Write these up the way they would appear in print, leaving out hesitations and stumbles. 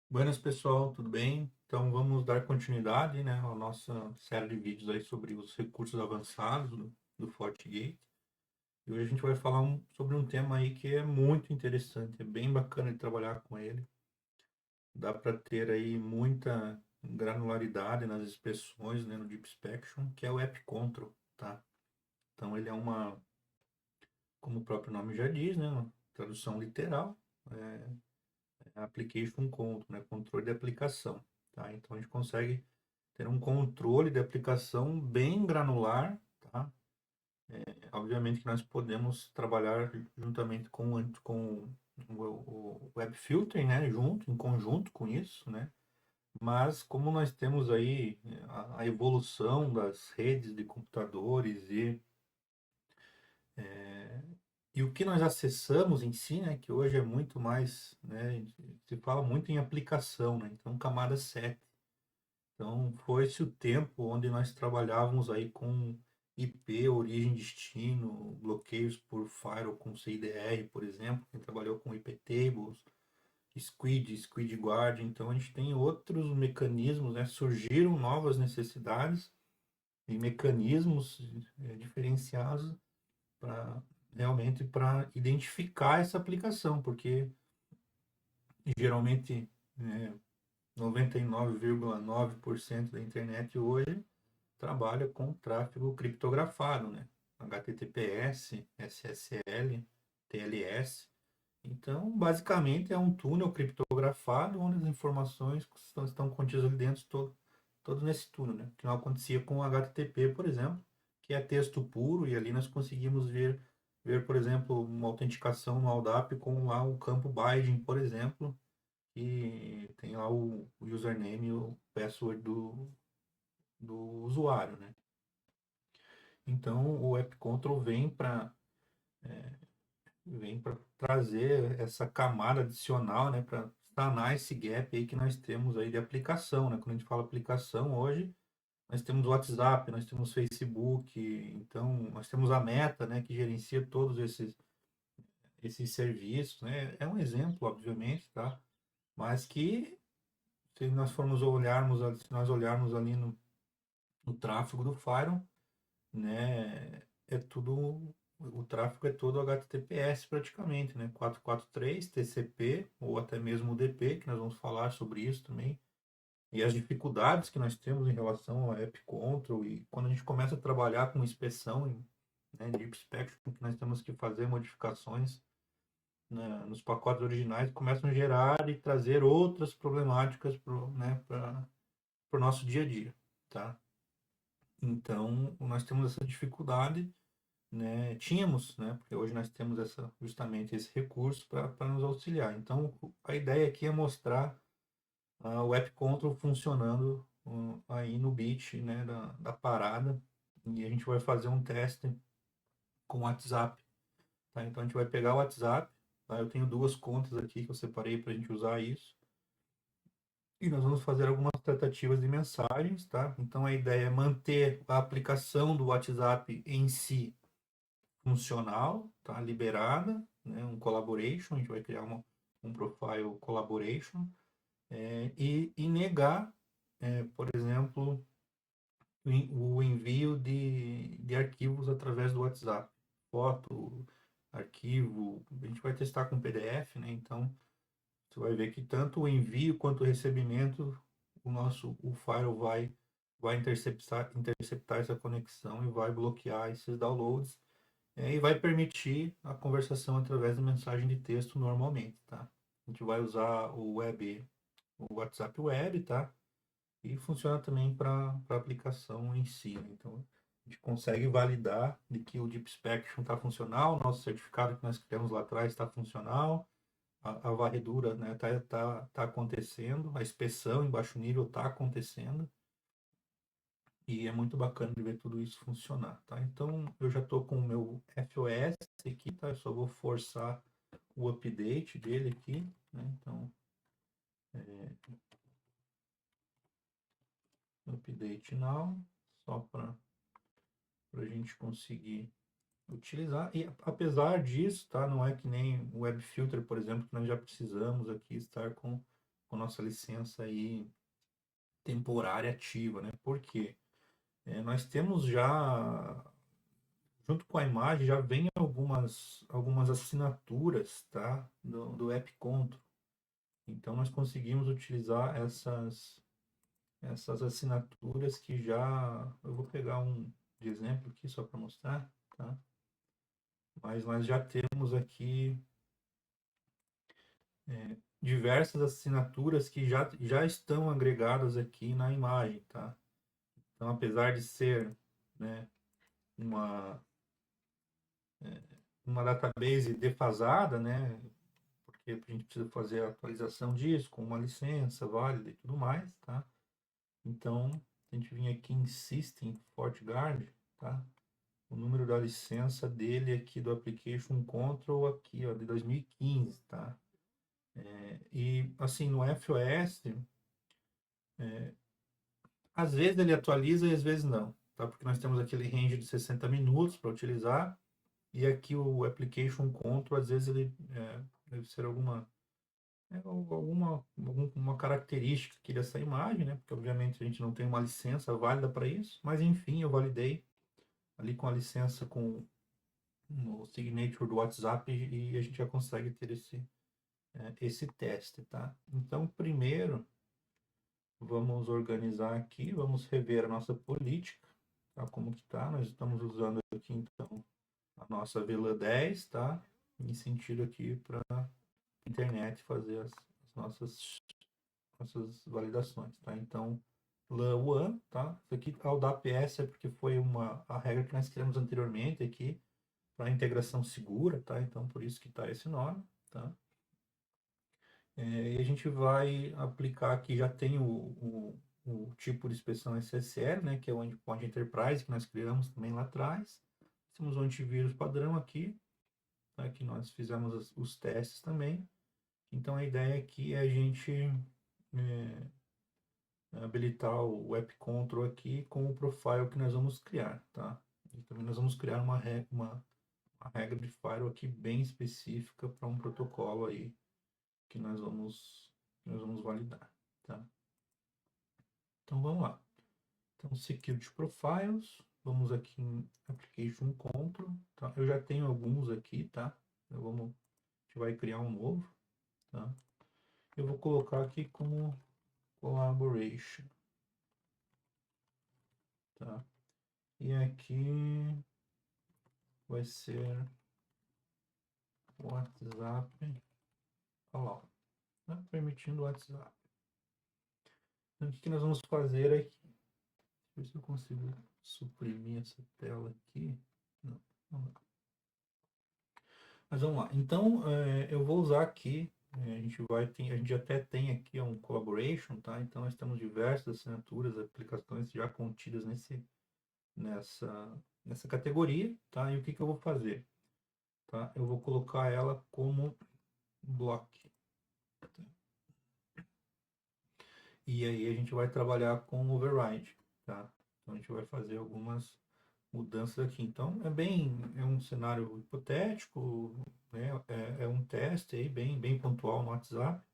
Buenas pessoal, tudo bem? Então vamos dar continuidade, né, à nossa série de vídeos aí sobre os recursos avançados do FortiGate. E hoje a gente vai falar sobre um tema aí que é muito interessante, é bem bacana de trabalhar com ele. Dá para ter aí muita granularidade nas inspeções, né, no Deep Inspection, que é o App Control, tá? Então ele é como o próprio nome já diz, né, uma tradução literal, Application Control, né, controle de aplicação, tá? Então a gente consegue ter um controle de aplicação bem granular, tá? Obviamente que nós podemos trabalhar juntamente com o Web Filtering, né? Junto, em conjunto com isso, né? Mas como nós temos aí a evolução das redes de computadores e o que nós acessamos em si, né? Que hoje é muito mais, né? Se fala muito em aplicação, né? Então, camada 7. Então, foi-se o tempo onde nós trabalhávamos aí com IP, origem, destino, bloqueios por firewall com CIDR, por exemplo. Quem trabalhou com IP tables, Squid Guard. Então, a gente tem outros mecanismos, né? Surgiram novas necessidades e mecanismos diferenciados para realmente para identificar essa aplicação, porque geralmente 99,9% da internet hoje trabalha com tráfego criptografado, né? HTTPS, SSL, TLS. Então, basicamente, é um túnel criptografado onde as informações estão contidas ali dentro, todo nesse túnel, né? Que não acontecia com o HTTP, por exemplo, que é texto puro, e ali nós conseguimos ver, por exemplo, uma autenticação no ALDAP com lá o campo binding, por exemplo, e tem lá o username e o password do usuário, né? Então, o App Control vem para trazer essa camada adicional, né, para sanar esse gap aí que nós temos aí de aplicação, né? Quando a gente fala aplicação hoje, nós temos o WhatsApp, nós temos Facebook, então nós temos a Meta, né, que gerencia todos esses serviços, né? É um exemplo, obviamente, tá? Mas que se nós olharmos ali no tráfego do Firewall, né? O tráfego é todo HTTPS praticamente, né? 443, TCP ou até mesmo UDP, que nós vamos falar sobre isso também. E as dificuldades que nós temos em relação ao App Control e quando a gente começa a trabalhar com inspeção, né, Deep Inspection, que nós temos que fazer modificações, né, nos pacotes originais, começam a gerar e trazer outras problemáticas para o nosso dia a dia, tá? Então, nós temos essa dificuldade, né? Tínhamos, né? Porque hoje nós temos justamente esse recurso para nos auxiliar. Então, a ideia aqui é mostrar o App Control funcionando aí no bit, né? Da parada. E a gente vai fazer um teste com o WhatsApp, tá? Então, a gente vai pegar o WhatsApp, tá? Eu tenho duas contas aqui que eu separei para a gente usar isso. E nós vamos fazer algumas tratativas de mensagens, tá? Então, a ideia é manter a aplicação do WhatsApp em si funcional, tá? Liberada, né? Um collaboration, a gente vai criar um profile collaboration, e negar, por exemplo, o envio de arquivos através do WhatsApp. Foto, arquivo, a gente vai testar com PDF, né? Então, você vai ver que tanto o envio quanto o recebimento, o firewall vai interceptar essa conexão e vai bloquear esses downloads, e vai permitir a conversação através de mensagem de texto normalmente, tá? A gente vai usar o WhatsApp Web, tá? E funciona também para a aplicação em si, né? Então, a gente consegue validar de que o Deep Inspection está funcional, o nosso certificado que nós criamos lá atrás está funcional, a varredura, né, tá acontecendo, a inspeção em baixo nível está acontecendo, e é muito bacana de ver tudo isso funcionar, tá? Então, eu já estou com o meu FOS aqui, tá? Eu só vou forçar o update dele aqui, né? Então, update now, só para a gente conseguir utilizar. E apesar disso, tá? Não é que nem o Web Filter, por exemplo, que nós já precisamos aqui estar com com a nossa licença aí temporária ativa, né? Por quê? Nós temos já, junto com a imagem, já vem algumas assinaturas, tá? Do App Control. Então, nós conseguimos utilizar essas assinaturas que já... Eu vou pegar um de exemplo aqui só para mostrar, tá? Mas nós já temos aqui diversas assinaturas que já estão agregadas aqui na imagem, tá? Então, apesar de ser, né, uma, uma database defasada, né, porque a gente precisa fazer a atualização disso com uma licença válida e tudo mais, tá? Então, a gente vem aqui em System FortiGuard, tá? O número da licença dele aqui do Application Control aqui, ó, de 2015, tá? E assim, no FOS, às vezes ele atualiza e às vezes não, tá? Porque nós temos aquele range de 60 minutos para utilizar, e aqui o Application Control, às vezes ele deve ser alguma característica aqui dessa imagem, né? Porque obviamente a gente não tem uma licença válida para isso, mas enfim, eu validei ali com a licença com o signature do WhatsApp e a gente já consegue ter esse teste, tá? Então, primeiro, vamos organizar aqui, vamos rever a nossa política, tá? Como que tá? Nós estamos usando aqui, então, a nossa VLAN 10, tá? Em sentido aqui para a internet fazer as nossas validações, tá? Então, LAN 1, tá? Isso aqui, o da APS é porque foi a regra que nós criamos anteriormente aqui, para integração segura, tá? Então, por isso que está esse nome, tá? E a gente vai aplicar aqui, já tem o tipo de inspeção SSL, né? Que é o Endpoint Enterprise, que nós criamos também lá atrás. Temos o antivírus padrão aqui, tá? Que nós fizemos os testes também. Então, a ideia aqui é a gente habilitar o App Control aqui com o profile que nós vamos criar, tá? E também nós vamos criar uma regra de firewall aqui bem específica para um protocolo aí que nós vamos validar, tá? Então vamos lá. Então Security Profiles, vamos aqui em Application Control, tá? Eu já tenho alguns aqui, tá? A gente vai criar um novo, tá? Eu vou colocar aqui como Collaboration, tá? E aqui vai ser WhatsApp, olha lá, tá? Permitindo o WhatsApp. Então, o que nós vamos fazer aqui? Deixa eu ver se eu consigo suprimir essa tela aqui. Não, não dá. Mas vamos lá. Então, eu vou usar aqui, a gente até tem aqui um collaboration, tá? Então, nós temos diversas assinaturas, aplicações já contidas nessa categoria, tá? E o que eu vou fazer? Tá? Eu vou colocar ela como block. Tá? E aí a gente vai trabalhar com override, tá? Então, a gente vai fazer algumas mudanças aqui. Então, é um cenário hipotético, né? É um teste aí bem pontual no WhatsApp,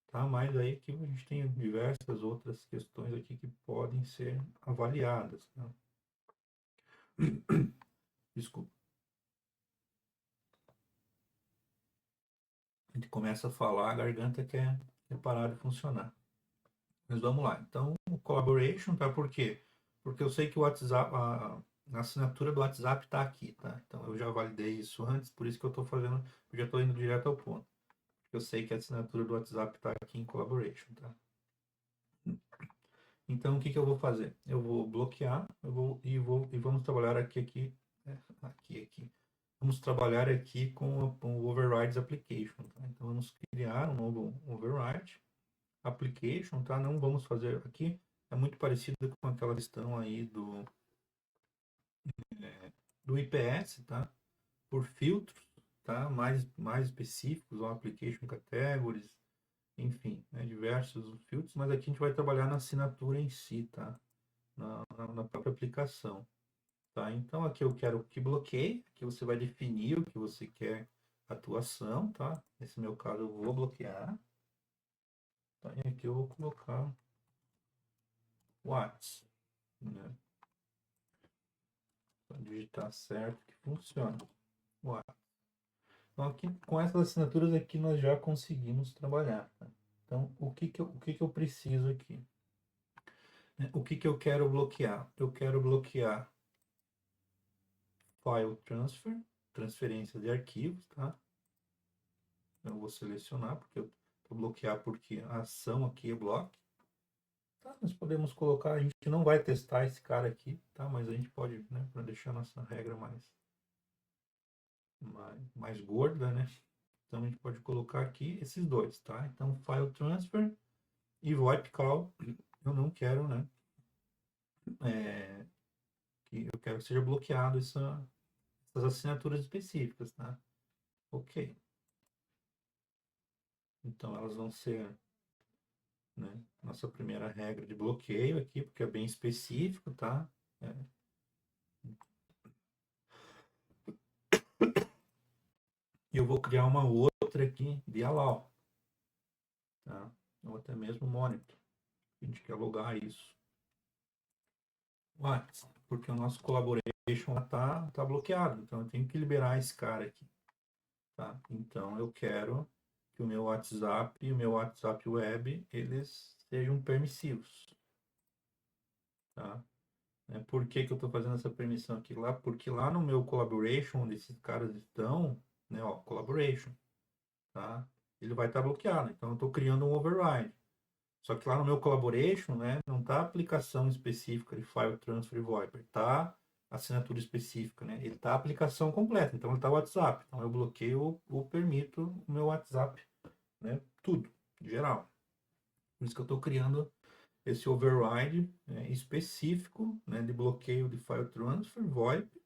tá? Mas aí que a gente tem diversas outras questões aqui que podem ser avaliadas, tá? Desculpa. A gente começa a falar, a garganta quer parar de funcionar. Mas vamos lá. Então, o collaboration, tá? Por quê? Porque eu sei que o WhatsApp, a assinatura do WhatsApp está aqui, tá? Então, eu já validei isso antes, por isso que eu já estou indo direto ao ponto. Eu sei que a assinatura do WhatsApp está aqui em Collaboration, tá? Então, o que eu vou fazer? Eu vou bloquear, e vamos trabalhar aqui. Vamos trabalhar aqui com o Overrides Application, tá? Então, vamos criar um novo Override Application, tá? Não vamos fazer aqui, é muito parecido com aquela questão aí do IPS, tá? Por filtros, tá? Mais específicos, ou Application Categories, enfim, né, diversos filtros, mas aqui a gente vai trabalhar na assinatura em si, tá? Na própria aplicação, tá? Então aqui eu quero que bloqueie, aqui você vai definir o que você quer atuação, tá? Nesse meu caso eu vou bloquear, tá? E aqui eu vou colocar Whats, né? Para digitar certo que funciona. Whats. Então aqui com essas assinaturas aqui nós já conseguimos trabalhar, tá? Então o que que eu preciso aqui? O que eu quero bloquear? Eu quero bloquear File Transfer, transferência de arquivos, tá? Eu vou selecionar porque eu vou bloquear porque a ação aqui é block. Tá, nós podemos colocar, a gente não vai testar esse cara aqui, tá? Mas a gente pode, né, para deixar nossa regra mais gorda, né? Então a gente pode colocar aqui esses dois, tá? Então File Transfer e VoIP Call, eu não quero, né? Que eu quero que seja bloqueado essas assinaturas específicas, tá? Ok. Então elas vão ser, né, nossa primeira regra de bloqueio aqui, porque é bem específico, tá? É. E eu vou criar uma outra aqui de allow, tá? Ou até mesmo monitor. A gente quer logar isso. Mas, porque o nosso collaboration tá bloqueado, então eu tenho que liberar esse cara aqui, tá? Então eu quero que o meu WhatsApp e o meu WhatsApp Web, eles sejam permissivos, tá? Por que que eu estou fazendo essa permissão aqui? Porque lá no meu collaboration, onde esses caras estão, né, ó, collaboration, tá? Ele vai estar bloqueado, então eu estou criando um override. Só que lá no meu collaboration, né, não tá aplicação específica de file transfer e VoIP, tá assinatura específica, né? Ele tá a aplicação completa, então ele tá o WhatsApp. Então eu bloqueio ou permito o meu WhatsApp, né? Tudo, geral. Por isso que eu estou criando esse override, né, específico, né, de bloqueio de file transfer, VoIP,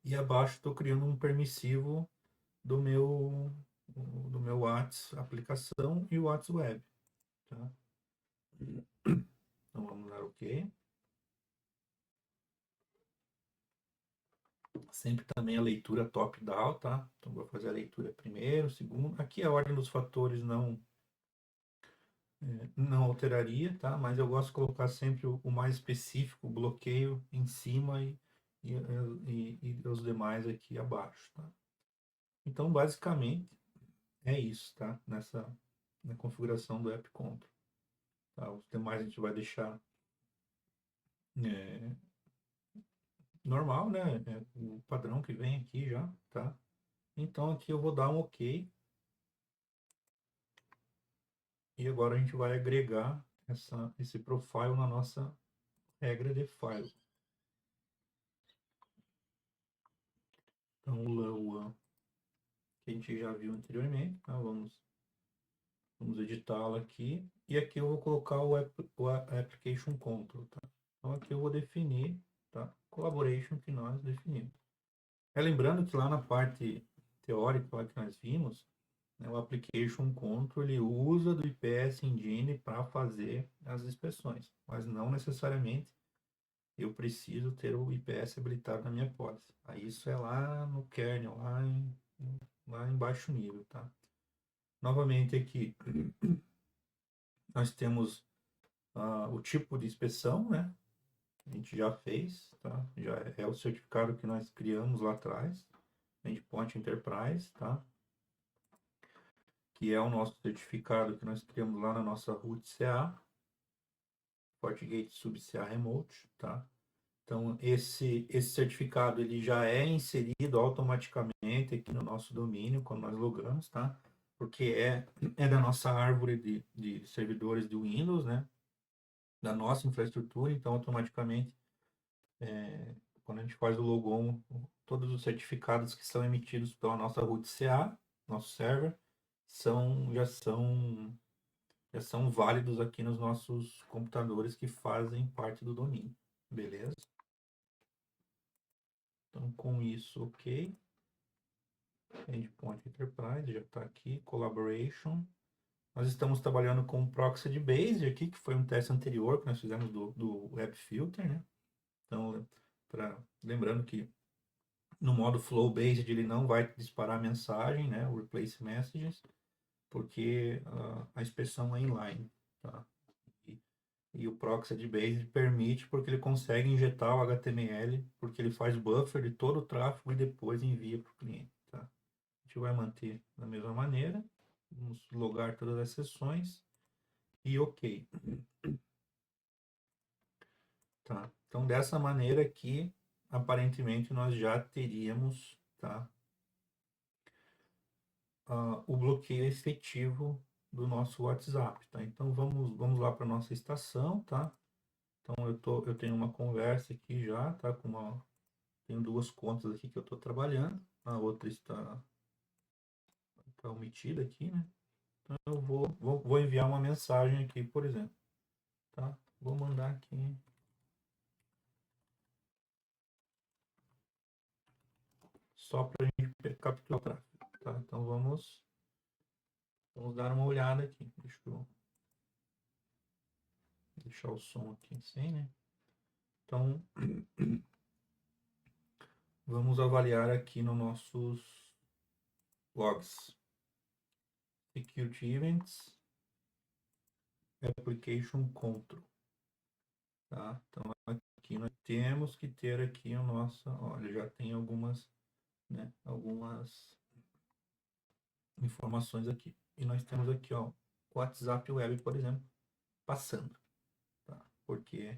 e abaixo estou criando um permissivo do meu WhatsApp aplicação e o WhatsApp Web, tá? Então vamos dar OK. Sempre também a leitura top-down, tá? Então vou fazer a leitura primeiro, segundo. Aqui a ordem dos fatores não alteraria, tá? Mas eu gosto de colocar sempre o mais específico, o bloqueio em cima e os demais aqui abaixo, tá? Então basicamente é isso, tá? Na configuração do app control. Tá? Os demais a gente vai deixar é, normal, né? O padrão que vem aqui já, tá? Então aqui eu vou dar um OK. E agora a gente vai agregar esse profile na nossa regra de file. Então, o LAN que a gente já viu anteriormente, tá? Vamos editá-lo aqui. E aqui eu vou colocar o application control, tá? Então aqui eu vou definir, tá? Collaboration que nós definimos. Lembrando que lá na parte teórica lá que nós vimos, né, o application control ele usa do IPS Engine para fazer as inspeções, mas não necessariamente eu preciso ter o IPS habilitado na minha pólice. Aí isso é lá no kernel, lá em baixo nível, tá? Novamente aqui, nós temos o tipo de inspeção, né? A gente já fez, tá? Já é o certificado que nós criamos lá atrás, Endpoint Enterprise, tá? Que é o nosso certificado que nós criamos lá na nossa root CA, FortiGate Sub CA Remote, tá? Então, esse certificado ele já é inserido automaticamente aqui no nosso domínio, quando nós logamos, tá? Porque é da nossa árvore de servidores de Windows, né? Da nossa infraestrutura, então automaticamente, quando a gente faz o logon, todos os certificados que são emitidos pela nossa root CA, nosso server, já são válidos aqui nos nossos computadores que fazem parte do domínio, beleza? Então, com isso, ok. Endpoint Enterprise, já está aqui. Collaboration. Nós estamos trabalhando com Proxy de Base aqui, que foi um teste anterior que nós fizemos do Web Filter, né? Então, lembrando que no modo Flow Based ele não vai disparar mensagem, né? O Replace Messages, porque a inspeção é inline, tá? E o proxy de base permite porque ele consegue injetar o HTML, porque ele faz buffer de todo o tráfego e depois envia para o cliente, tá? A gente vai manter da mesma maneira, vamos logar todas as sessões e ok, tá? Então dessa maneira aqui, aparentemente nós já teríamos, tá? O bloqueio efetivo do nosso WhatsApp, tá? Então vamos lá para nossa estação, tá? Então eu tenho uma conversa aqui já, tá? Tenho duas contas aqui que eu estou trabalhando, a outra está omitida aqui, né? Então eu vou enviar uma mensagem aqui, por exemplo, tá? Vou mandar aqui só para a gente capturar o tráfego, tá? Então vamos dar uma olhada aqui. Deixa eu deixar o som aqui sem, né? Então vamos avaliar aqui nos nossos logs. Security Events, Application Control, tá? Então aqui nós temos que ter aqui o nosso, olha, já tem algumas, né, algumas informações aqui. E nós temos aqui, ó, o WhatsApp Web, por exemplo, passando, tá? Porque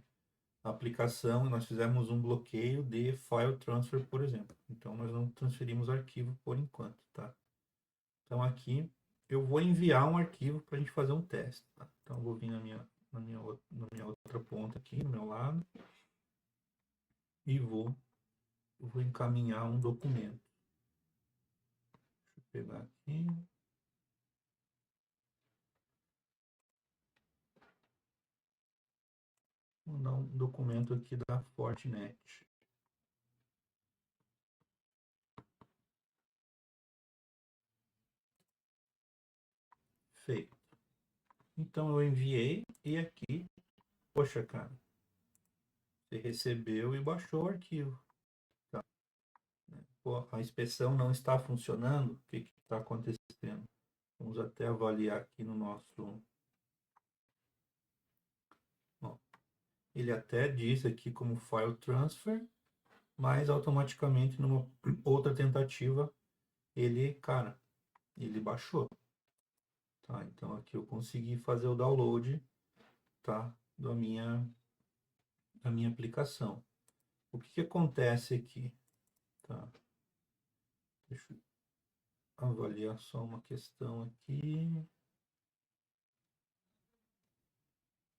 a aplicação, nós fizemos um bloqueio de file transfer, por exemplo. Então nós não transferimos arquivo por enquanto, tá? Então aqui eu vou enviar um arquivo para a gente fazer um teste, tá? Então eu vou vir na minha outra ponta aqui, no meu lado, e vou encaminhar um documento. Deixa eu pegar aqui. Vou mandar um documento aqui da Fortinet. Feito. Então eu enviei e aqui, poxa, cara, você recebeu e baixou o arquivo. Tá? Pô, a inspeção não está funcionando. O que está acontecendo? Vamos até avaliar aqui no nosso. Ó, ele até diz aqui como file transfer, mas automaticamente numa outra tentativa ele, cara, ele baixou. Tá? Então aqui eu consegui fazer o download, tá? Da minha aplicação. O que acontece aqui? Tá? Deixa eu avaliar só uma questão aqui.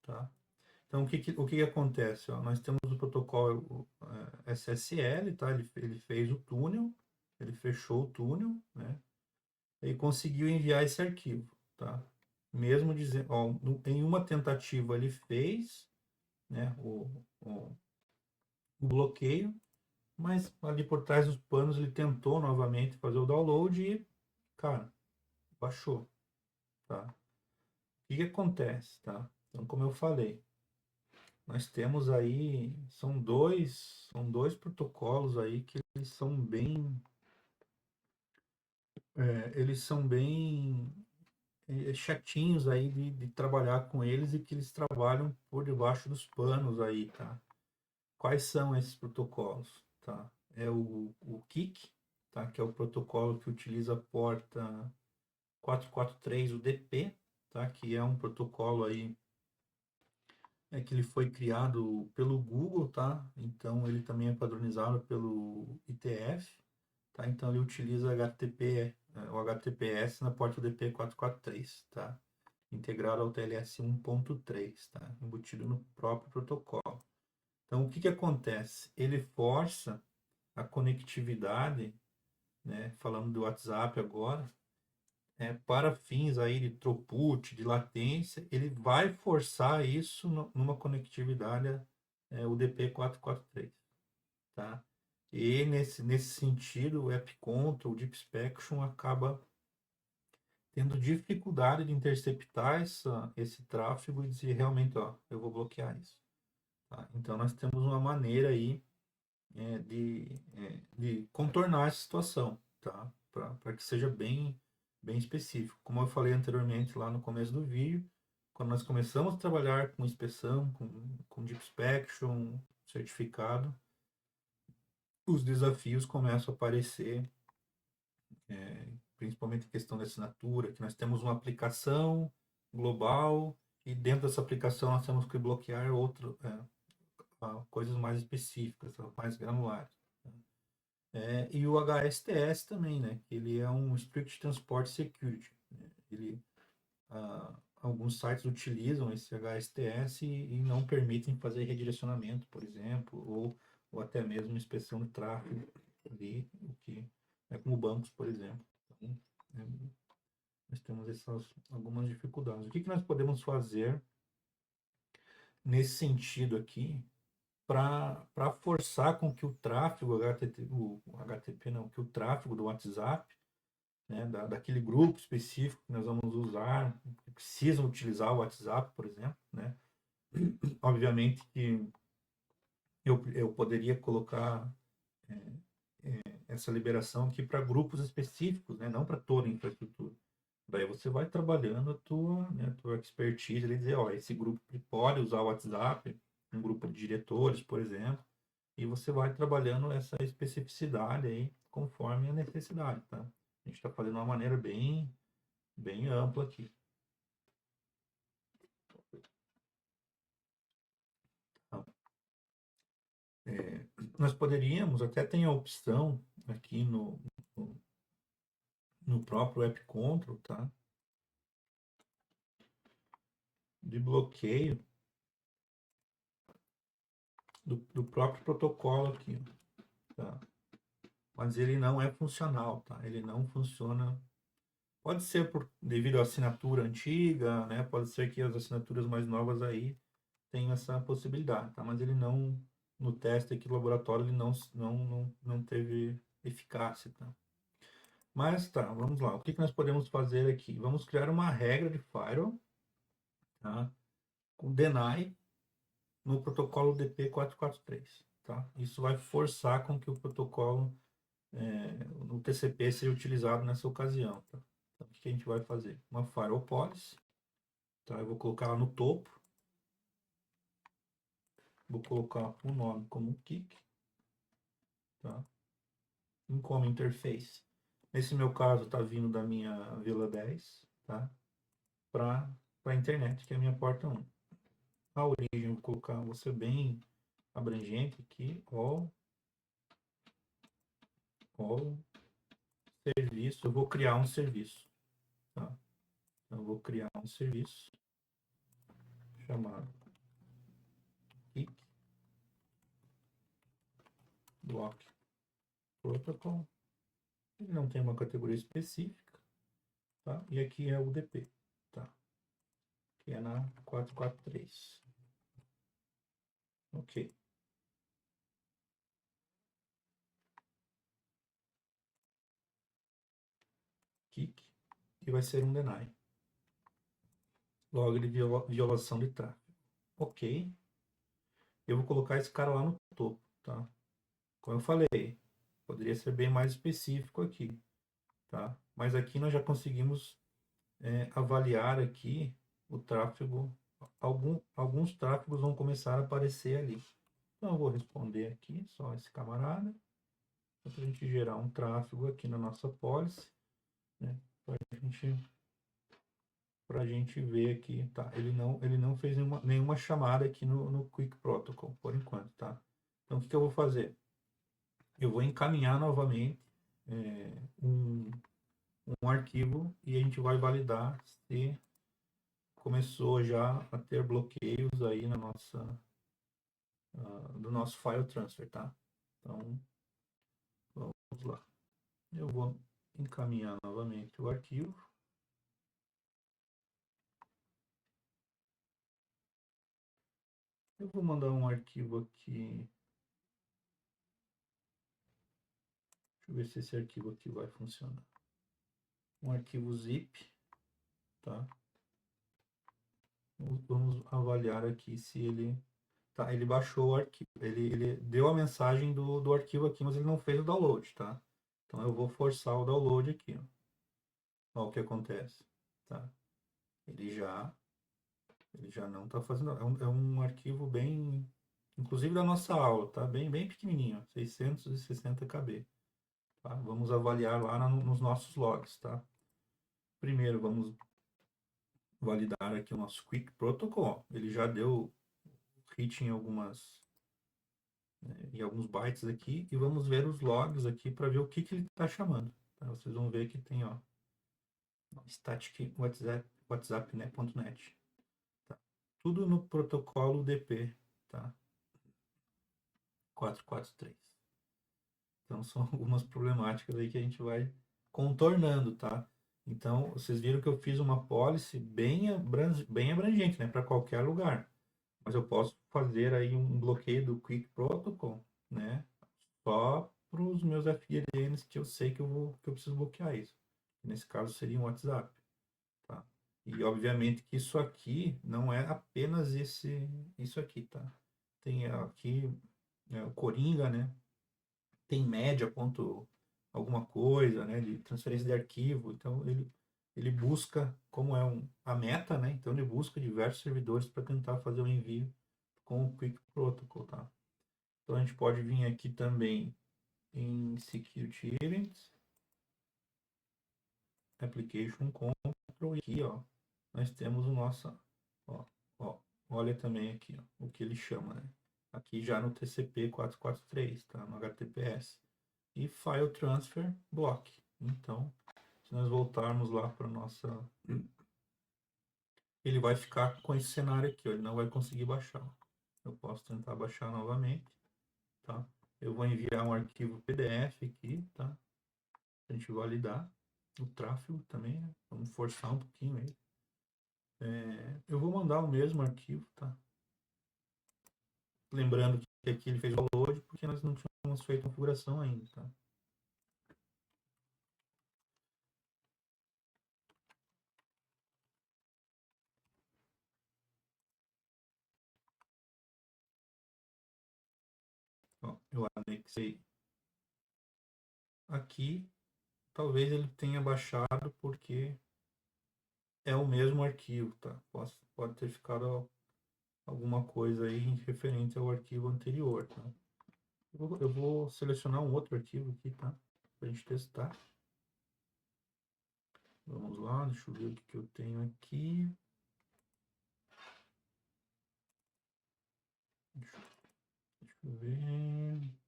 Tá? Então, o que acontece? Ó, nós temos o protocolo SSL, tá? Ele fez o túnel, ele fechou o túnel, né? E conseguiu enviar esse arquivo, tá? Mesmo dizendo, ó, em uma tentativa ele fez, né, o bloqueio, mas ali por trás dos panos ele tentou novamente fazer o download e, cara, baixou, tá? O que acontece, tá? Então, como eu falei, nós temos aí, são dois protocolos aí que eles são bem chatinhos aí de trabalhar com eles e que eles trabalham por debaixo dos panos aí, tá? Quais são esses protocolos, tá? É o KIK, tá? Que é o protocolo que utiliza a porta 443 UDP, tá? Que é um protocolo aí que ele foi criado pelo Google, tá? Então ele também é padronizado pelo ITF, tá? Então ele utiliza o HTTPS na porta UDP 443, tá? Integrado ao TLS 1.3, tá? Embutido no próprio protocolo. Então o que acontece? Ele força a conectividade, né? Falando do WhatsApp agora, para fins aí de throughput, de latência, ele vai forçar isso numa conectividade UDP 443, tá? E nesse sentido, o App Control, o Deep Inspection acaba tendo dificuldade de interceptar esse tráfego e dizer realmente, ó, eu vou bloquear isso. Tá? Então nós temos uma maneira aí de contornar essa situação, tá? Para que seja bem bem específico. Como eu falei anteriormente lá no começo do vídeo, quando nós começamos a trabalhar com inspeção, com Deep Inspection, certificado, os desafios começam a aparecer, principalmente a questão da assinatura, que nós temos uma aplicação global e dentro dessa aplicação nós temos que bloquear coisas mais específicas, mais granulares. E o HSTS também, né? Ele é um Strict Transport Security. Né? Alguns sites utilizam esse HSTS e não permitem fazer redirecionamento, por exemplo, ou até mesmo inspeção de tráfego ali, o que é como bancos, por exemplo. Então, é, nós temos algumas dificuldades. O que nós podemos fazer nesse sentido aqui para forçar com que o tráfego HTTP não, que o tráfego do WhatsApp, né, daquele grupo específico que nós vamos usar, que precisam utilizar o WhatsApp, por exemplo, né? Obviamente que eu poderia colocar essa liberação aqui para grupos específicos, né, não para toda a infraestrutura. Daí você vai trabalhando a tua expertise, ele dizer, ó, esse grupo pode usar o WhatsApp, um grupo de diretores, por exemplo, e você vai trabalhando essa especificidade aí conforme a necessidade, tá? A gente está fazendo de uma maneira bem ampla aqui. Tá? Nós poderíamos, até tem a opção aqui no próprio App Control, tá? De bloqueio do próprio protocolo aqui, tá? Mas ele não é funcional, tá? Ele não funciona. Pode ser devido à assinatura antiga, né? Pode ser que as assinaturas mais novas aí tenham essa possibilidade, tá? Mas ele não, no teste aqui do laboratório, ele não teve eficácia, tá? Mas tá, vamos lá. O que nós podemos fazer aqui? Vamos criar uma regra de firewall, tá? Com deny no protocolo DP443, tá? Isso vai forçar com que o protocolo no TCP seja utilizado nessa ocasião, tá? Então, o que a gente vai fazer? Uma firewall policy, tá? Eu vou colocar lá no topo, vou colocar o nome como kick, tá? Como interface. Nesse meu caso, está vindo da minha Vila 10, tá? Para a internet, que é a minha porta 1. A origem, vou colocar, vou ser bem abrangente aqui, all serviço, eu vou criar um serviço, tá? Então, eu vou criar um serviço chamado kick block protocol. Ele não tem uma categoria específica, tá? E aqui é o DP, tá? Que é na 443. Ok. Kick e vai ser um deny. Log de violação de tráfego. Ok. Eu vou colocar esse cara lá no topo, tá? Como eu falei, poderia ser bem mais específico aqui, tá? Mas aqui nós já conseguimos avaliar aqui o tráfego. Alguns tráfegos vão começar a aparecer ali. Então eu vou responder aqui, só esse camarada, para a gente gerar um tráfego aqui na nossa policy, né? Para a gente ver aqui, tá? Ele não fez nenhuma chamada aqui no Quick Protocol, por enquanto, tá? Então, o que eu vou fazer? Eu vou encaminhar novamente um arquivo e a gente vai validar se começou já a ter bloqueios aí na do nosso file transfer, tá? Então, vamos lá. Eu vou encaminhar novamente o arquivo. Eu vou mandar um arquivo aqui. Deixa eu ver se esse arquivo aqui vai funcionar. Um arquivo zip, tá? Vamos avaliar aqui se ele... Tá, ele baixou o arquivo. Ele deu a mensagem do arquivo aqui, mas ele não fez o download, tá? Então eu vou forçar o download aqui, ó. Olha o que acontece, tá? Ele já, ele já não está fazendo. É um arquivo bem, inclusive da nossa aula, tá? Bem pequenininho, 660 KB. Tá? Vamos avaliar lá nos nossos logs, tá? Primeiro, vamos validar aqui o nosso Quick Protocol. Ele já deu hit em alguns bytes aqui e vamos ver os logs aqui para ver o que ele está chamando. Tá? Vocês vão ver que tem, ó, static WhatsApp, né, .net. Tá? Tudo no protocolo DP, tá? 443. Então são algumas problemáticas aí que a gente vai contornando, tá? Então, vocês viram que eu fiz uma policy bem abrangente, né, para qualquer lugar. Mas eu posso fazer aí um bloqueio do Quick Protocol, né, só para os meus FLNs que eu sei que eu preciso bloquear isso. Nesse caso seria um WhatsApp, tá? E obviamente que isso aqui não é apenas isso aqui, tá? Tem aqui o Coringa, né? Tem média ponto alguma coisa, né? De transferência de arquivo. Então ele busca, como é a meta, né? Então ele busca diversos servidores para tentar fazer o envio com o Quick Protocol, tá? Então a gente pode vir aqui também em Security Events, Application Control, e aqui, ó, nós temos o nosso, ó, ó, olha também aqui, ó, o que ele chama, né? Aqui já no TCP 443, tá? No HTTPS. E File Transfer Block. Então, se nós voltarmos lá para nossa... Ele vai ficar com esse cenário aqui, ó, ele não vai conseguir baixar. Eu posso tentar baixar novamente, tá? Eu vou enviar um arquivo PDF aqui, tá? Pra gente validar o tráfego também, né? Vamos forçar um pouquinho aí. Eu vou mandar o mesmo arquivo, tá? Lembrando que aqui ele fez o download porque nós não tínhamos feito a configuração ainda, tá? Ó, eu anexei aqui. Talvez ele tenha baixado porque é o mesmo arquivo, tá? Pode ter ficado alguma coisa aí referente ao arquivo anterior, tá? Eu vou selecionar um outro arquivo aqui, tá? Pra gente testar. Vamos lá, deixa eu ver o que eu tenho aqui. Deixa eu ver.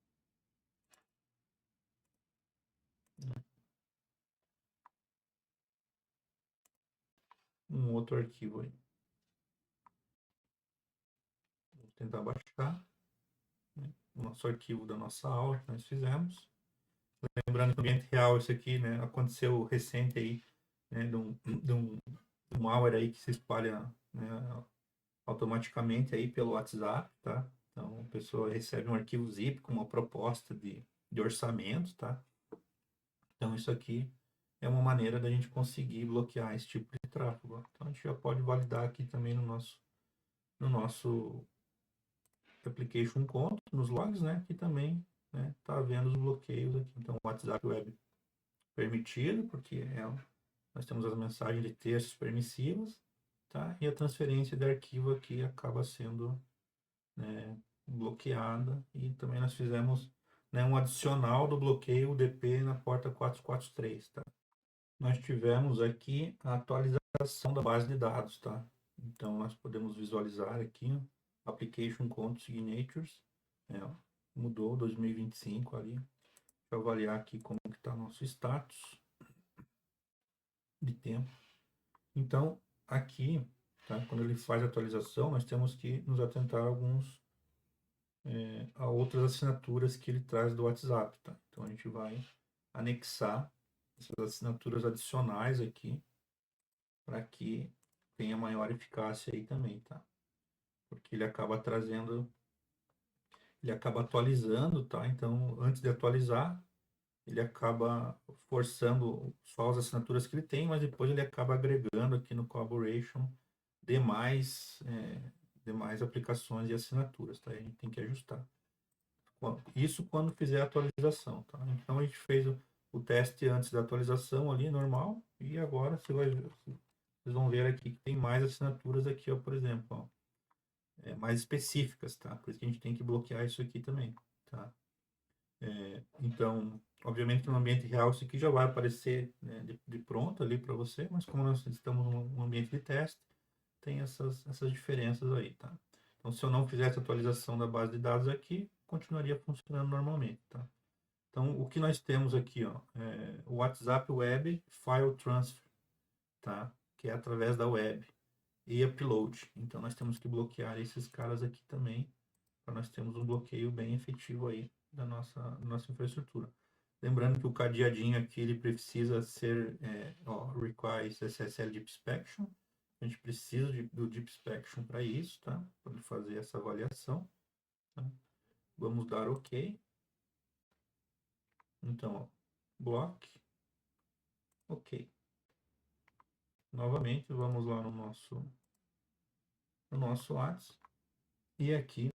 Um outro arquivo aí. Vou tentar baixar, né? O nosso arquivo da nossa aula que nós fizemos. Lembrando que no ambiente real isso aqui, né, aconteceu recente aí, né, de um malware aí que se espalha, né, automaticamente aí pelo WhatsApp, tá? Então a pessoa recebe um arquivo zip com uma proposta de orçamento, tá? Então isso aqui é uma maneira da gente conseguir bloquear esse tipo de tráfego. Então a gente já pode validar aqui também no nosso application conto, nos logs, né? Que também, né, tá havendo os bloqueios aqui. Então o WhatsApp Web permitido, porque nós temos as mensagens de textos permissivas, tá? E a transferência de arquivo aqui acaba sendo, né, bloqueada. E também nós fizemos, né, um adicional do bloqueio UDP na porta 443, tá? Nós tivemos aqui a atualização da base de dados, tá? Então nós podemos visualizar aqui, ó, Application Content Signatures, né, ó, mudou 2025 ali. Deixa eu avaliar aqui como que está nosso status de tempo. Então, aqui, tá, quando ele faz a atualização, nós temos que nos atentar a outras assinaturas que ele traz do WhatsApp, tá? Então, a gente vai anexar essas assinaturas adicionais aqui para que tenha maior eficácia aí também, tá? Porque ele acaba atualizando, tá? Então, antes de atualizar, ele acaba forçando só as assinaturas que ele tem, mas depois ele acaba agregando aqui no Collaboration demais, demais aplicações e assinaturas, tá? A gente tem que ajustar. Isso quando fizer a atualização, tá? Então a gente fez o teste antes da atualização ali, normal, e agora vocês vão ver aqui que tem mais assinaturas aqui, ó, por exemplo, ó, mais específicas, tá? Por isso que a gente tem que bloquear isso aqui também, tá? Então, obviamente que no ambiente real isso aqui já vai aparecer, né, de pronto ali para você, mas como nós estamos num ambiente de teste, tem essas diferenças aí, tá? Então, se eu não fizesse a atualização da base de dados aqui, continuaria funcionando normalmente, tá? Então, o que nós temos aqui, ó, o WhatsApp Web File Transfer, tá? Que é através da web e upload. Então, nós temos que bloquear esses caras aqui também, para nós termos um bloqueio bem efetivo aí da nossa infraestrutura. Lembrando que o cadeadinho aqui ele precisa ser, requires SSL Deep Inspection. A gente precisa do Deep Inspection para isso, tá? Para fazer essa avaliação. Tá? Vamos dar OK. Então, ó, block. OK. Novamente, vamos lá no nosso WhatsApp. E aqui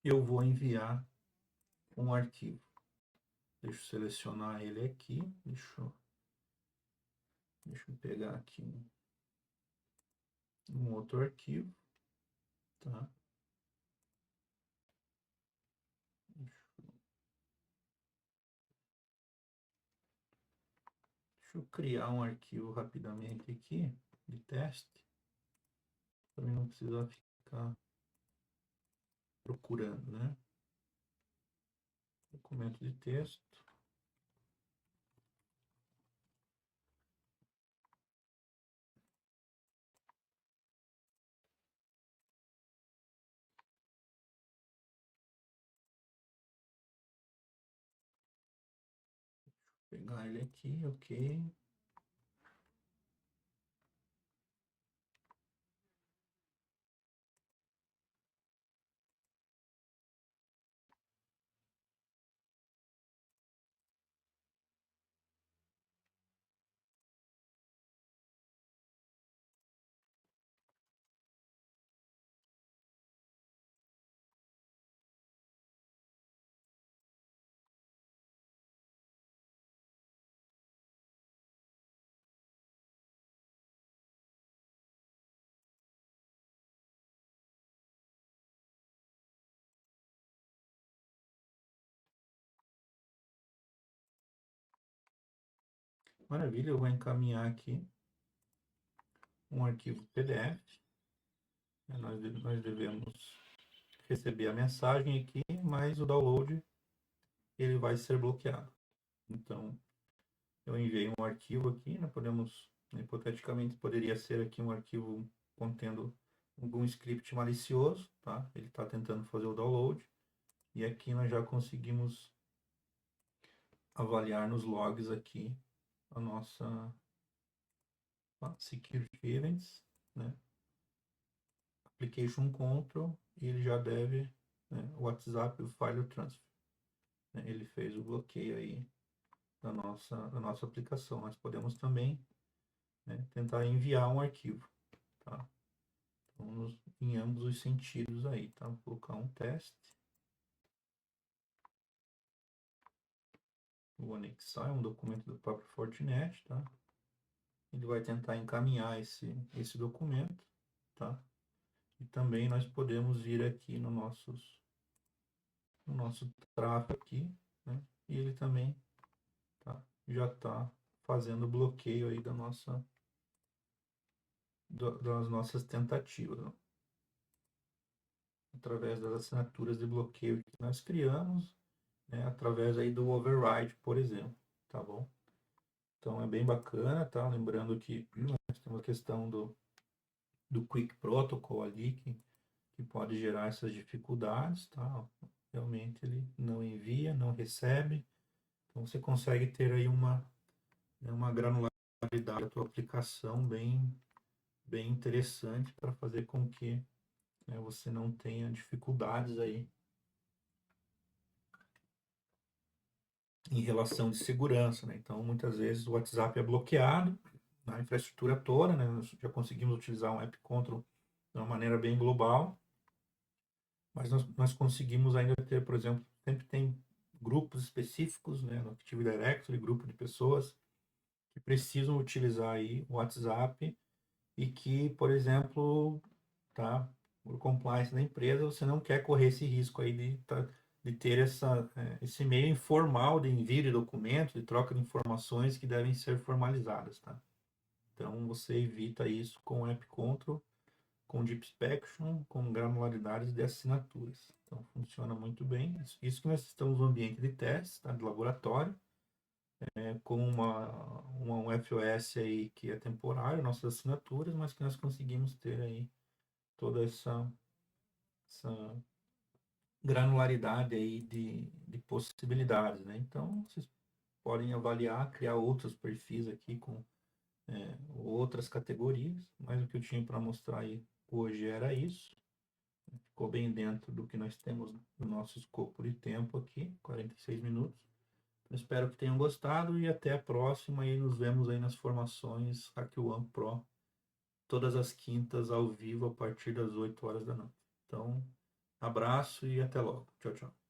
eu vou enviar um arquivo. Deixa eu selecionar ele aqui. Deixa eu pegar aqui um outro arquivo. Tá? Deixa eu criar um arquivo rapidamente aqui de teste. Para não precisar ficar procurando, né? Documento de texto. Vou pegar ele aqui, OK. Maravilha, eu vou encaminhar aqui um arquivo PDF. Nós devemos receber a mensagem aqui, mas o download ele vai ser bloqueado. Então, eu enviei um arquivo aqui, né? Hipoteticamente, poderia ser aqui um arquivo contendo algum script malicioso, tá? Ele está tentando fazer o download. E aqui nós já conseguimos avaliar nos logs aqui a nossa Security Events, né? Application Control, e ele já deve, né, o WhatsApp o File Transfer. Né? Ele fez o bloqueio aí da nossa aplicação. Nós podemos também, né, tentar enviar um arquivo, tá? Então, em ambos os sentidos aí, tá? Vou colocar um teste. Vou anexar um documento do próprio Fortinet, tá? Ele vai tentar encaminhar esse documento, tá? E também nós podemos vir aqui no nosso tráfego aqui, né? E ele também já está fazendo o bloqueio aí das nossas tentativas, né? Através das assinaturas de bloqueio que nós criamos, né? Através aí do override, por exemplo, tá bom? Então é bem bacana, tá? Lembrando que nós temos a questão do Quick Protocol ali, que pode gerar essas dificuldades, tá? Realmente ele não envia, não recebe, então você consegue ter aí uma granularidade da tua aplicação bem interessante para fazer com que, né, você não tenha dificuldades aí em relação de segurança, né? Então, muitas vezes o WhatsApp é bloqueado na infraestrutura toda, né? Nós já conseguimos utilizar um App Control de uma maneira bem global, mas nós conseguimos ainda ter, por exemplo, sempre tem grupos específicos, né, no Active Directory, grupo de pessoas que precisam utilizar aí o WhatsApp e que, por exemplo, tá, por compliance da empresa, você não quer correr esse risco aí de ter esse meio informal de envio de documentos, de troca de informações que devem ser formalizadas, tá? Então você evita isso com o App Control, com Deep Inspection, com granularidades de assinaturas. Então funciona muito bem. Isso que nós estamos no ambiente de teste, tá, de laboratório, com um FOS aí que é temporário, nossas assinaturas, mas que nós conseguimos ter aí toda essa granularidade aí de possibilidades, né? Então, vocês podem avaliar, criar outros perfis aqui com outras categorias, mas o que eu tinha para mostrar aí hoje era isso. Ficou bem dentro do que nós temos no nosso escopo de tempo aqui, 46 minutos. Espero que tenham gostado e até a próxima e nos vemos aí nas formações Hack One Pro, todas as quintas ao vivo a partir das 8 horas da noite. Então, abraço e até logo. Tchau, tchau.